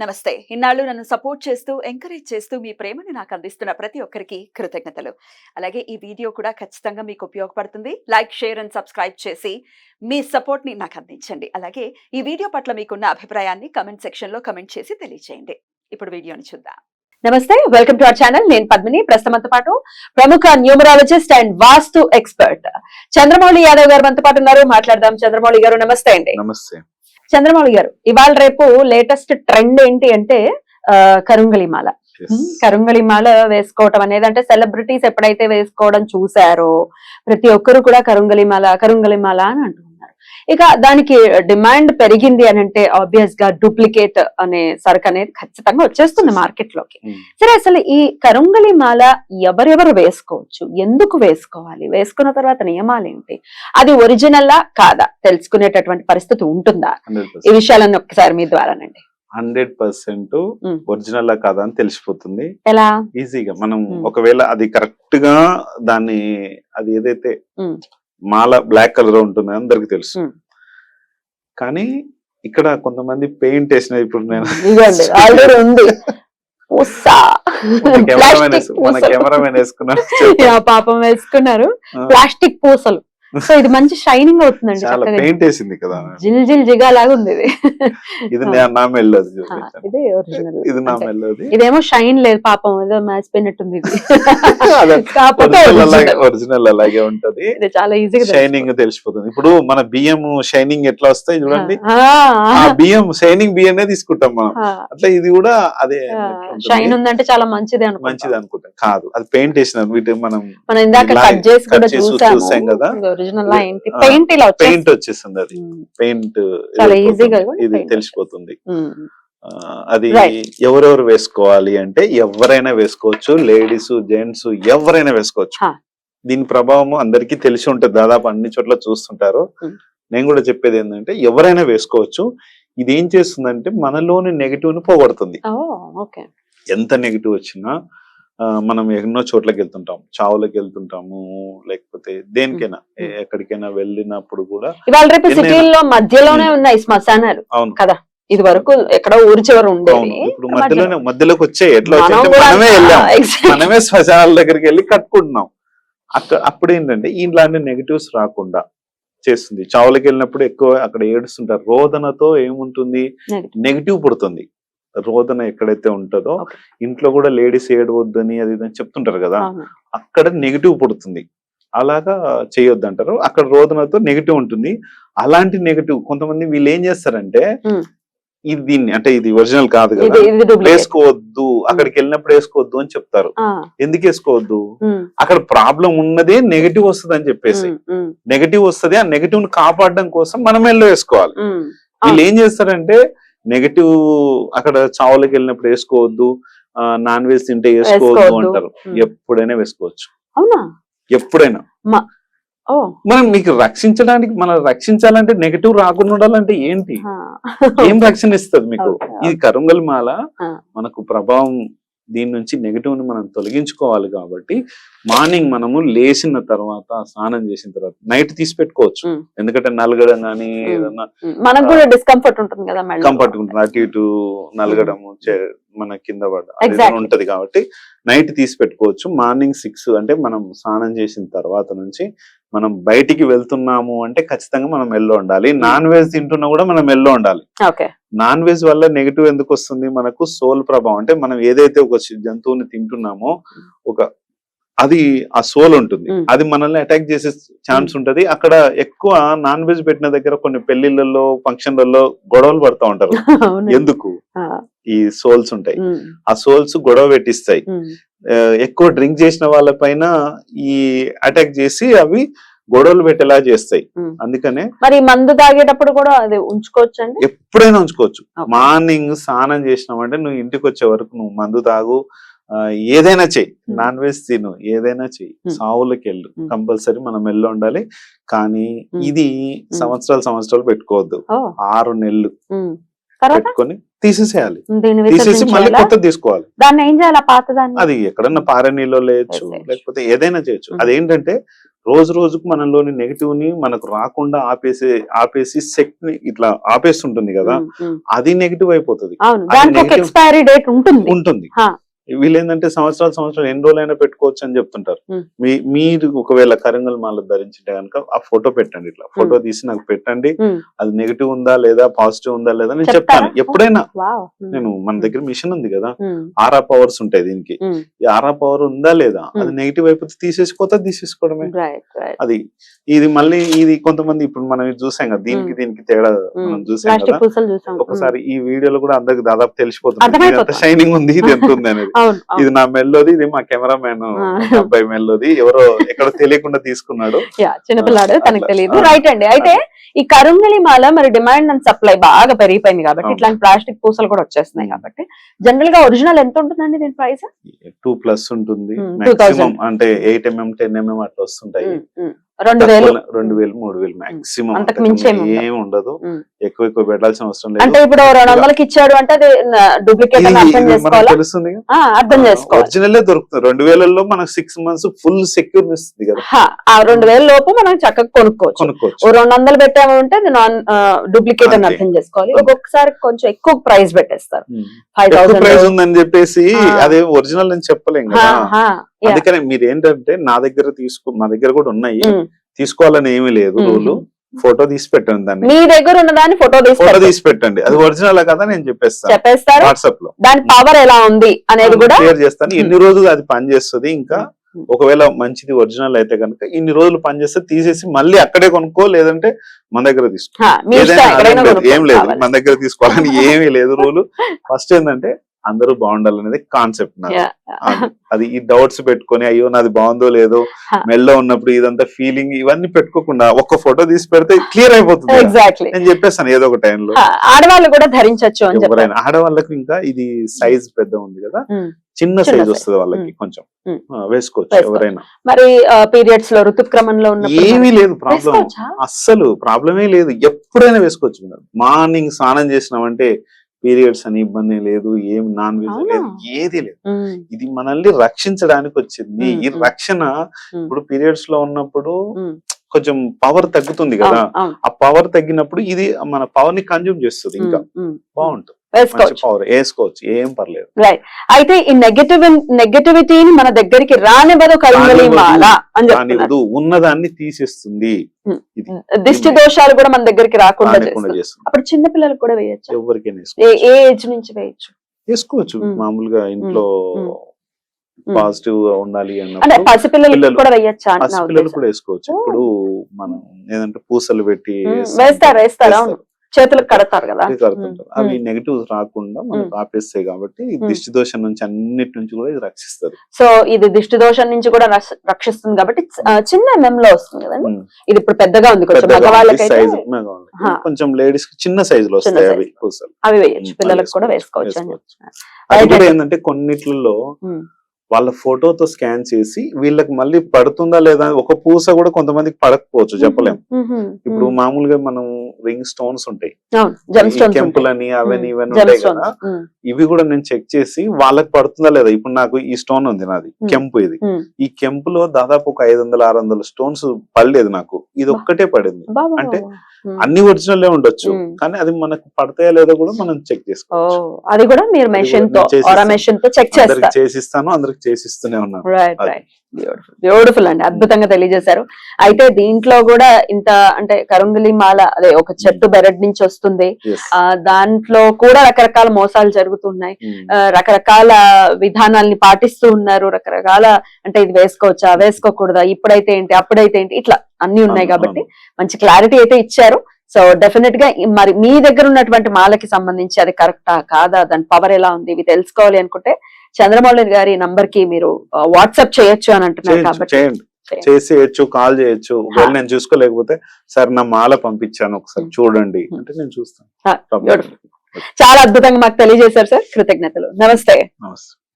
నమస్తే. ఇన్నాళ్ళు నన్ను సపోర్ట్ చేస్తూ, ఎంకరేజ్ చేస్తూ మీ ప్రేమని నాకు అందిస్తున్న ప్రతి ఒక్కరికి కృతజ్ఞతలు. అలాగే ఈ వీడియో కూడా ఖచ్చితంగా మీకు ఉపయోగపడుతుంది. లైక్, షేర్ అండ్ సబ్స్క్రైబ్ చేసి మీ సపోర్ట్‌ని నాకు అందించండి. అలాగే ఈ వీడియో పట్ల మీకున్న అభిప్రాయాన్ని కామెంట్ సెక్షన్‌లో కామెంట్ చేసి తెలియజేయండి. ఇప్పుడు వీడియోని చూద్దాం. నమస్తే, వెల్కమ్ టు అవర్ ఛానల్. నేను పద్మిని. ప్రస్తుతంతో పాటు ప్రముఖ numerologist and vastu expert Chandramouli Yadav గారు మనతో పాటు ఉన్నారు. మాట్లాడదాం. చంద్రమౌళి గారు నమస్తే అండి. నమస్తే. చంద్రమౌళి గారు, ఇవాళ రేపు లేటెస్ట్ ట్రెండ్ ఏంటి అంటే కరుంగలి మాల. కరుంగలి మాల వేసుకోవటం అనేది, అంటే సెలబ్రిటీస్ ఎప్పుడైతే వేసుకోవడం చూసారో ప్రతి ఒక్కరు కూడా కరుంగలి మాల అని అంటున్నారు. ఇక దానికి డిమాండ్ పెరిగింది అని అంటే ఆబ్వియస్ గా డూప్లికేట్ అనే సరుకు అనేది ఖచ్చితంగా వచ్చేస్తుంది మార్కెట్ లోకి. సరే, అసలు ఈ కరుంగలి మాల ఎవరెవరు వేసుకోవచ్చు, ఎందుకు వేసుకోవాలి, వేసుకున్న తర్వాత నియమాలు ఏంటి, అది ఒరిజినల్లా కాదా తెలుసుకునేటటువంటి పరిస్థితి ఉంటుందా, ఈ విషయాలన్నీ ఒక్కసారి మీ ద్వారానండి. 100% ఒరిజినల్ కాదా అని తెలిసిపోతుంది. ఎలా? ఈజీగా మనం ఒకవేళ అది కరెక్ట్ గా దాన్ని, అది ఏదైతే మాల బ్లాక్ కలర్ ఉంటుంది అందరికి తెలుసు, కానీ ఇక్కడ కొంతమంది పెయింట్ వేసిన, ఇప్పుడు నేను మన కెమెరామెన్ వేసుకున్నారు, పాపం వేసుకున్నారు ప్లాస్టిక్ పూసలు. సో ఇది మంచి షైనింగ్ అవుతుందండి. చాలా పెయింట్ వేసింది కదా, జిల్ జిల్ జిగా లాగా ఉంది ఇది. ఇది నా మెల్లది, ఇది ఒరిజినల్. ఇది నా మెల్లది. ఇదేమో షైన్ లేదు, పాపం ఏదో మ్యాచిపోయినట్టుంది. ఒరిజినల్ అలాగే ఉంటది, చాలా ఈజీగా షైనింగ్ తెలిసిపోతుంది. ఇప్పుడు మన బియ్యం షైనింగ్ ఎట్లా వస్తాయి చూడండి, ఆ బియ్యం షైనింగ్ బియ్యమే తీసుకుంటాం మనం, అట్లా ఇది కూడా అదే షైన్ ఉందంటే చాలా మంచిది అనుకుంటాం. కాదు, అది పెయింట్ వేసిన వీటి మనం ఇందాక కట్ చేసి కూడా చూసాం కదా, పెయింట్ వచ్చేస్తుంది. అది పెయింట్ ఇది తెలిసిపోతుంది. అది ఎవరెవరు వేసుకోవాలి అంటే ఎవరైనా వేసుకోవచ్చు, లేడీస్ జెంట్స్ ఎవరైనా వేసుకోవచ్చు. దీని ప్రభావం అందరికీ తెలిసి ఉంటది, దాదాపు అన్ని చోట్ల చూస్తుంటారు. నేను కూడా చెప్పేది ఏంటంటే ఎవరైనా వేసుకోవచ్చు. ఇది ఏం చేస్తుందంటే మనలోని నెగటివ్ ని పోగొడుతుంది. ఎంత నెగటివ్ వచ్చినా మనం ఎన్నో చోట్లకి వెళ్తుంటాం, చావులకు వెళ్తుంటాము, లేకపోతే దేనికైనా ఎక్కడికైనా వెళ్ళినప్పుడు కూడా ఇవాళ రేపు సిటీల్లో మధ్యలోనే ఉన్నాయి శ్మశానాలు. అవును కదా, ఇది వరకు ఎక్కడో ఊరి చివరి ఉండేది, ఇప్పుడు మధ్యలోకి వచ్చాయి. ఎట్లా వచ్చాయంటే మనమే వెళ్ళాం, మనమే శ్మశానాల దగ్గరికి వెళ్ళి కట్టుకుంటున్నాం. అప్పుడు ఏంటంటే ఇలాంటి నెగటివ్స్ రాకుండా చేస్తుంది. చావులకు వెళ్ళినప్పుడు ఎక్కువ అక్కడ ఏడుస్తుంటారు, రోదనతో ఏముంటుంది, నెగటివ్ పుడుతుంది. రోదన ఎక్కడైతే ఉంటుందో ఇంట్లో కూడా లేడీస్ ఏడవద్దు అని అది చెప్తుంటారు కదా, అక్కడ నెగిటివ్ పుడుతుంది. అలాగా చేయొద్దు అంటారు. అక్కడ రోదనతో నెగిటివ్ ఉంటుంది. అలాంటి నెగిటివ్ కొంతమంది వీళ్ళు ఏం చేస్తారంటే, ఇది దీన్ని అంటే ఇది ఒరిజినల్ కాదు కదా, వేసుకోవద్దు, అక్కడికి వెళ్ళినప్పుడు వేసుకోవద్దు అని చెప్తారు. ఎందుకు వేసుకోవద్దు, అక్కడ ప్రాబ్లం ఉన్నదే నెగిటివ్ వస్తుంది అని చెప్పేసి, నెగిటివ్ వస్తుంది, ఆ నెగిటివ్ ని కాపాడడం కోసం మనం ఎల్లో వేసుకోవాలి. వీళ్ళు ఏం చేస్తారంటే, నెగటివ్ అక్కడ చావులకు వెళ్ళినప్పుడు వేసుకోవద్దు, నాన్ వెజ్ తింటే వేసుకోవద్దు అంటారు. ఎప్పుడైనా వేసుకోవచ్చు, ఎప్పుడైనా. మనం మీకు రక్షించడానికి, మనం రక్షించాలంటే నెగటివ్ రాకుండా ఉండాలంటే ఏంటి, ఏం రక్షణ ఇస్తుంది మీకు? ఇది కరుంగలి మాల మనకు ప్రభావం, దీని నుంచి నెగటివ్ ని మనం తొలగించుకోవాలి. కాబట్టి మార్నింగ్ మనము లేచిన తర్వాత, స్నానం చేసిన తర్వాత నైట్ తీసి పెట్టుకోవచ్చు. ఎందుకంటే నలగడం కానీ ఏదన్నా మనకు కూడా డిస్కంఫర్ట్ ఉంటుంది కదా, కంఫర్ట్ ఉంటుంది, అటు ఇటు నలగడము మన కింద పడడం ఉంటది. కాబట్టి నైట్ తీసి పెట్టుకోవచ్చు. మార్నింగ్ 6 అంటే మనం స్నానం చేసిన తర్వాత నుంచి మనం బయటికి వెళ్తున్నాము అంటే ఖచ్చితంగా మనం ఎల్లో ఉండాలి. నాన్ వెజ్ తింటున్నా కూడా మనం ఎల్లో ఉండాలి. నాన్ వెజ్ వల్ల నెగిటివ్ ఎందుకు వస్తుంది, మనకు సోల్ ప్రభావం. అంటే మనం ఏదైతే ఒక జంతువుని తింటున్నామో అది ఆ సోల్ ఉంటుంది, అది మనల్ని అటాక్ చేసే ఛాన్స్ ఉంటది. అక్కడ ఎక్కువ నాన్ వెజ్ పెట్టిన దగ్గర కొన్ని పెళ్లిళ్లలో, ఫంక్షన్లలో గొడవలు పడుతూ ఉంటారు. ఎందుకు, ఈ సోల్స్ ఉంటాయి, ఆ సోల్స్ గొడవ పెట్టిస్తాయి. ఎక్కువ డ్రింక్ చేసిన వాళ్ళ పైన ఈ అటాక్ చేసి అవి గొడవలు పెట్టేలా చేస్తాయి. అందుకనే మరి మందు తాగేటప్పుడు కూడా అది ఉంచుకోవచ్చు, ఎప్పుడైనా ఉంచుకోవచ్చు. మార్నింగ్ స్నానం చేసినామంటే నువ్వు ఇంటికి వచ్చే వరకు నువ్వు మందు తాగు, ఏదైనా చెయ్యి, నాన్ వెజ్ తిను, ఏదైనా చెయ్యి, సావులకి వెళ్ళు, కంపల్సరీ మనం ఎల్లో ఉండాలి. కానీ ఇది సంవత్సరాలు పెట్టుకోవద్దు. 6 నెలలు పెట్టుకొని తీసేసేయాలి, తీసేసి మళ్ళీ కొత్తది తీసుకోవాలి. దాన్ని ఏం చేయాలి, పాతదాన్ని అది ఎక్కడన్నా పారే నీళ్ళు లేయచ్చు, లేకపోతే ఏదైనా చేయొచ్చు. అదేంటంటే రోజు రోజుకు మనలోని నెగిటివ్ ని మనకు రాకుండా ఆపేసి శక్తిని ఇట్లా ఆపేస్తుంటుంది కదా, అది నెగిటివ్ అయిపోతుంది. అవును, దానికి ఒక ఎక్స్పైరీ డేట్ ఉంటుంది. వీళ్ళు ఏంటంటే సంవత్సరాలు ఎన్ని రోజులైనా పెట్టుకోవచ్చు అని చెప్తుంటారు. మీరు ఒకవేళ కరంగల్ మాల ధరించింటే కనుక ఆ ఫోటో పెట్టండి, ఇట్లా ఫోటో తీసి నాకు పెట్టండి, అది నెగిటివ్ ఉందా లేదా పాజిటివ్ ఉందా లేదా నేను చెప్తాను. ఎప్పుడైనా నేను మన దగ్గర మిషన్ ఉంది కదా, ఆరా పవర్స్ ఉంటాయి దీనికి, ఈ ఆరా పవర్ ఉందా లేదా, అది నెగిటివ్ అయిపోతే తీసేసుకోతా తీసేసుకోవడమే. అది ఇది మళ్ళీ ఇది కొంతమంది ఇప్పుడు మనం ఇది చూసాం కదా, దీనికి తేడా మనం చూసాం కదా. ఒకసారి ఈ వీడియోలో కూడా అందరికి దాదాపు తెలిసిపోతుంది ఎంత షైనింగ్ ఉంది, ఇది ఎంత ఉంది అనేది. ఇది నా మెల్లోది, ఇది మా కెమెరామెన్ అబ్బాయి మెల్లోది, ఎవరో ఎక్కడ తెలియకుండా తీసుకున్నాడు, చిన్నపిల్లాడు, తనకు తెలియదు. రైట్ అండి. అయితే ఈ కరుంగలి మాల మరి డిమాండ్ అండ్ సప్లై బాగా పెరిగిపోయింది కాబట్టి ఇట్లాంటి ప్లాస్టిక్ పూసలు కూడా వచ్చేస్తున్నాయి కాబట్టి జనరల్ గా ఒరిజినల్ ఎంత ఉంటుందండి దీని ప్రైస్? 2+ ఉంటుంది, మాక్సిమం అంటే 8 mm 10 mm అట్లా వస్తుంటాయి. 2000 3,000 మాక్సిమం, అంతకు మించి ఏమి ఉండదు. ఎక్కువ పెట్టాల్సిన అవసరం లేదు. అంటే ఇప్పుడు 200కి ఇచ్చాడు అంటే అది డూప్లికేట్ అని అర్థం చేసుకోవాలి, తెలుస్తుంది. అర్థం చేసుకోవాలి. ఒరిజినల్ దొరుకుతుంది 2000లో మనకు 6 months ఫుల్ సెక్యూర్ ఇస్తుంది కదా. ఆ 2000 లోపు మనం చక్కగా కొనుక్కోవచ్చు. 200 పెట్టాము అంటే అది నాన్ డూప్లికేట్ అని అర్థం చేసుకోవాలి. ఒక్కొక్కసారి కొంచెం ఎక్కువ ప్రైస్ పెట్టేస్తారు, 5000 ప్రైస్ ఉందని చెప్పేసి అదే ఒరిజినల్ అని చెప్పలేం కదా. అందుకనే మీరు ఏంటంటే నా దగ్గర కూడా ఉన్నాయి, తీసుకోవాలని ఏమీ లేదు రూలు. ఫోటో తీసి పెట్టండి, దాన్ని మీ దగ్గర ఉన్న దాన్ని ఫోటో తీసి పెట్టండి, అది ఒరిజినల్ కదా నేను చెప్పేస్తాను. వాట్సాప్ లో దాని పవర్ ఎలా ఉంది అనేది కూడా షేర్ చేస్తాను. ఎన్ని రోజులు అది పనిచేస్తుంది, ఇంకా ఒకవేళ మంచిది ఒరిజినల్ అయితే కనుక ఇన్ని రోజులు పనిచేస్తే తీసేసి మళ్ళీ అక్కడే కొనుక్కో, లేదంటే మన దగ్గర తీసుకో. ఏం లేదు, మన దగ్గర తీసుకోవాలని ఏమీ లేదు రూలు. ఫస్ట్ ఏంటంటే అందరూ బాగుండాలనేది కాన్సెప్ట్. అది ఈ డౌట్స్ పెట్టుకొని అయ్యో నాది బాగుందో లేదో, మెల్లో ఉన్నప్పుడు ఇదంతా ఫీలింగ్ ఇవన్నీ పెట్టుకోకుండా ఒక్క ఫోటో తీసి పెడితే క్లియర్ అయిపోతుంది. నేను చెప్పేస్తాను ఏదో ఒక టైంలో. ఆడవాళ్ళు కూడా ధరించవచ్చు, ఎవరైనా. ఆడవాళ్ళకి ఇంకా ఇది సైజ్ పెద్ద ఉంది కదా, చిన్న సైజ్ వస్తుంది వాళ్ళకి, కొంచెం వేసుకోవచ్చు ఎవరైనా. మరి పీరియడ్స్ లో ఋతుక్రమంలో ఉన్న ఏమీ లేదు ప్రాబ్లం, అస్సలు ప్రాబ్లమే లేదు, ఎప్పుడైనా వేసుకోవచ్చు. మార్నింగ్ స్నానం చేసినామంటే పీరియడ్స్ అని ఇబ్బంది లేదు, ఏం నాన్ వెజ్ లేదు, ఏది లేదు. ఇది మనల్ని రక్షించడానికి వచ్చింది. ఈ రక్షణ ఇప్పుడు పీరియడ్స్ లో ఉన్నప్పుడు కొంచెం పవర్ తగ్గుతుంది కదా, ఆ పవర్ తగ్గినప్పుడు ఇది మన పవర్ ని కన్జ్యూమ్ చేస్తుంది, ఇంకా బాగుంటుంది. పవర్ వేసుకోవచ్చు, ఏం పర్లేదు. రైట్. అయితే ఈ నెగటివిటీని మన దగ్గరికి రానివ్వదు కరుంగలి మాల అని చెప్తున్నారు. ఉన్నదాన్ని తీసేస్తుంది. దిష్టి దోషాలు కూడా మన దగ్గరికి రాకుండా చేస్తుంది. అప్పుడు చిన్న పిల్లలకు కూడా వేయచ్చు, ఎవరికైనా ఏ ఏజ్ నుంచి వేయచ్చు? వేసుకోవచ్చు. మామూలుగా ఇంట్లో పాజిటివ్ గా ఉండాలి అంటే పసిపిల్లలకు కూడా వేయచ్చా? పసిపిల్లలు కూడా వేసుకోవచ్చు. ఇప్పుడు మనం ఏదంటే పూసలు పెట్టి వేస్తారా, చేతులకు కడతారు కదా, అవి నెగటివ్స్ రాకుండా మనకు ఆపేస్తాయి కాబట్టి దిష్టి దోషం నుంచి అన్నిటి నుంచి కూడా ఇది రక్షిస్తారు. సో ఇది దిష్టి దోషం నుంచి కూడా రక్షిస్తుంది కాబట్టి చిన్న MM లో వస్తుంది కదండి. ఇది ఇప్పుడు పెద్దగా ఉంది కొంచెం, మగవాళ్ళకి కొంచెం లేడీస్ కి చిన్న సైజ్ లో వస్తాయి అవి పూసలు, అవి వేయచ్చు, పిల్లలకు కూడా వేసుకోవచ్చు. అది కూడా ఏంటంటే కొన్నిట్లలో వాళ్ళ ఫోటోతో స్కాన్ చేసి వీళ్ళకి మళ్ళీ పడుతుందా లేదా, ఒక పూస కూడా కొంతమందికి పడకపోవచ్చు, చెప్పలేం. ఇప్పుడు మామూలుగా మనం రింగ్ స్టోన్స్ ఉంటాయి, కెంపులని అవన్నీ ఇవన్నీ ఉంటాయి కదా, ఇవి కూడా నేను చెక్ చేసి వాళ్ళకి పడుతుందా లేదా. ఇప్పుడు నాకు ఈ స్టోన్ ఉంది, నాది కెంపు, ఇది ఈ కెంపులో దాదాపు ఒక 500-600 స్టోన్స్ పడలేదు, నాకు ఇది ఒక్కటే పడింది. అంటే అన్ని ఒరిజినల్ ఉండొచ్చు, కానీ అది మనకు పడతాయా లేదో కూడా మనం చెక్ చేసుకోవచ్చు. అది కూడా మీరు మెషిన్ తో చెక్ చేస్తారు. చేసిస్తాను, అందరికి చేసిస్తూనే ఉన్నాను. బ్యూటిఫుల్ అండి, అద్భుతంగా తెలియజేశారు. అయితే దీంట్లో కూడా ఇంత అంటే కరుంగలి మాల అదే ఒక చెట్టు బెరడ్ నుంచి వస్తుంది, దాంట్లో కూడా రకరకాల మోసాలు జరుగుతున్నాయి, రకరకాల విధానాల్ని పాటిస్తూ ఉన్నారు, రకరకాల అంటే ఇది వేసుకోవచ్చా వేసుకోకూడదా, ఇప్పుడైతే ఏంటి అప్పుడైతే ఏంటి, ఇట్లా అన్ని ఉన్నాయి కాబట్టి మంచి క్లారిటీ అయితే ఇచ్చారు. సో డెఫినెట్ గా మరి మీ దగ్గర ఉన్నటువంటి మాలకి సంబంధించి అది కరెక్టా కాదా, దాని పవర్ ఎలా ఉంది, ఇవి తెలుసుకోవాలి అనుకుంటే చంద్రమౌళి గారి నంబర్ కి మీరు వాట్సాప్ చేయొచ్చు అని అంటున్నారు కాబట్టి చేసేయచ్చు, కాల్ చేయొచ్చు. ఒకవేళ నేను చూసుకోలేకపోతే సార్ నా మాల పంపించాను ఒకసారి చూడండి అంటే నేను చూస్తాను. చాలా అద్భుతంగా మాకు తెలియజేశారు సార్, కృతజ్ఞతలు. నమస్తే.